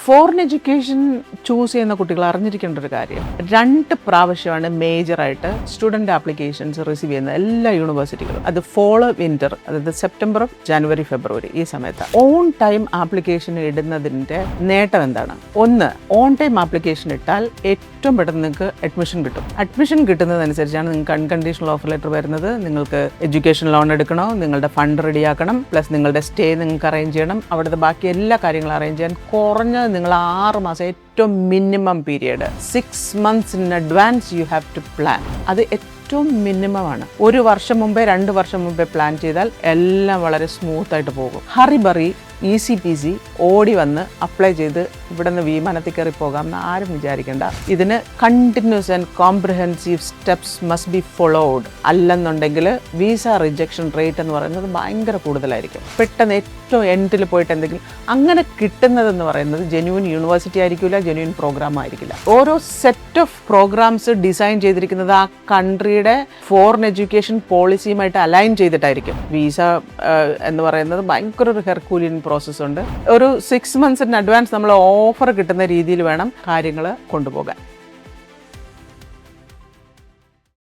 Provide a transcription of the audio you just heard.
Foreign education choose ചെയ്യുന്ന കുട്ടികൾ അറിഞ്ഞിരിക്കേണ്ട ഒരു കാര്യം 2 പ്രാവശ്യമാണ് മേജറായിട്ട് സ്റ്റുഡൻറ് ആപ്ലിക്കേഷൻസ് റിസീവ് ചെയ്യുന്നത് എല്ലാ യൂണിവേഴ്സിറ്റികളും. അത് ഫോളോ വിന്റർ, അതായത് സെപ്റ്റംബർ, ജനുവരി, ഫെബ്രുവരി ഈ സമയത്ത്. ഓൺ ടൈം ആപ്ലിക്കേഷൻ ഇടുന്നതിൻ്റെ നേട്ടം എന്താണ്? ഒന്ന്, ഓൺ ടൈം ആപ്ലിക്കേഷൻ ഇട്ടാൽ ഏറ്റവും പെട്ടെന്ന് നിങ്ങൾക്ക് അഡ്മിഷൻ കിട്ടും. അഡ്മിഷൻ കിട്ടുന്നതനുസരിച്ചാണ് നിങ്ങൾക്ക് അൺകണ്ടീഷണൽ ഓഫർ ലെറ്റർ വരുന്നത്. നിങ്ങൾക്ക് എഡ്യൂക്കേഷൻ ലോൺ എടുക്കണോ, നിങ്ങളുടെ ഫണ്ട് റെഡിയാക്കണം, പ്ലസ് നിങ്ങളുടെ സ്റ്റേ നിങ്ങൾക്ക് അറേഞ്ച് ചെയ്യണം, അവിടുത്തെ ബാക്കി എല്ലാ കാര്യങ്ങളും അറേഞ്ച് ചെയ്യാൻ കുറഞ്ഞത് നിങ്ങൾ 6 മാസം, ഏറ്റവും minimum period 6 months in advance you have to plan. അത് ഏറ്റവും മിനിമമാണ്. 1 വർഷം മുമ്പേ 2 വർഷം മുമ്പേ പ്ലാൻ ചെയ്താൽ എല്ലാം വളരെ സ്മൂത്ത് ആയിട്ട് പോകും. ഹറിബറി ഈസി പീസി ഓടി വന്ന് അപ്ലൈ ചെയ്ത് ഇവിടെ നിന്ന് വിമാനത്തിൽ കയറി പോകാം എന്ന് ആരും വിചാരിക്കേണ്ട. ഇതിന് continuous and comprehensive steps must be followed. അല്ലെന്നുണ്ടെങ്കിൽ വിസ റിജക്ഷൻ റേറ്റ് എന്ന് പറയുന്നത് ഭയങ്കര കൂടുതലായിരിക്കും. പെട്ടെന്ന് ഏറ്റവും എൻഡിൽ പോയിട്ട് എന്തെങ്കിലും അങ്ങനെ കിട്ടുന്നതെന്ന് പറയുന്നത് ജെന്യൂൻ യൂണിവേഴ്സിറ്റി ആയിരിക്കില്ല, ജെന്യൂൻ പ്രോഗ്രാം ആയിരിക്കില്ല. ഓരോ സെറ്റ് ഓഫ് പ്രോഗ്രാംസ് ഡിസൈൻ ചെയ്തിരിക്കുന്നത് ആ കൺട്രിയുടെ ഫോറിൻ എഡ്യൂക്കേഷൻ പോളിസിയുമായിട്ട് അലൈൻ ചെയ്തിട്ടായിരിക്കും. വിസ എന്ന് പറയുന്നത് ഭയങ്കര ഒരു ഹെർക്കൂലിയൻ പ്രോസസ് ഉണ്ട്. ഒരു 6 months ഇൻ അഡ്വാൻസ് നമ്മൾ ഓഫർ കിട്ടുന്ന രീതിയിൽ വേണം കാര്യങ്ങൾ കൊണ്ടുപോകാൻ.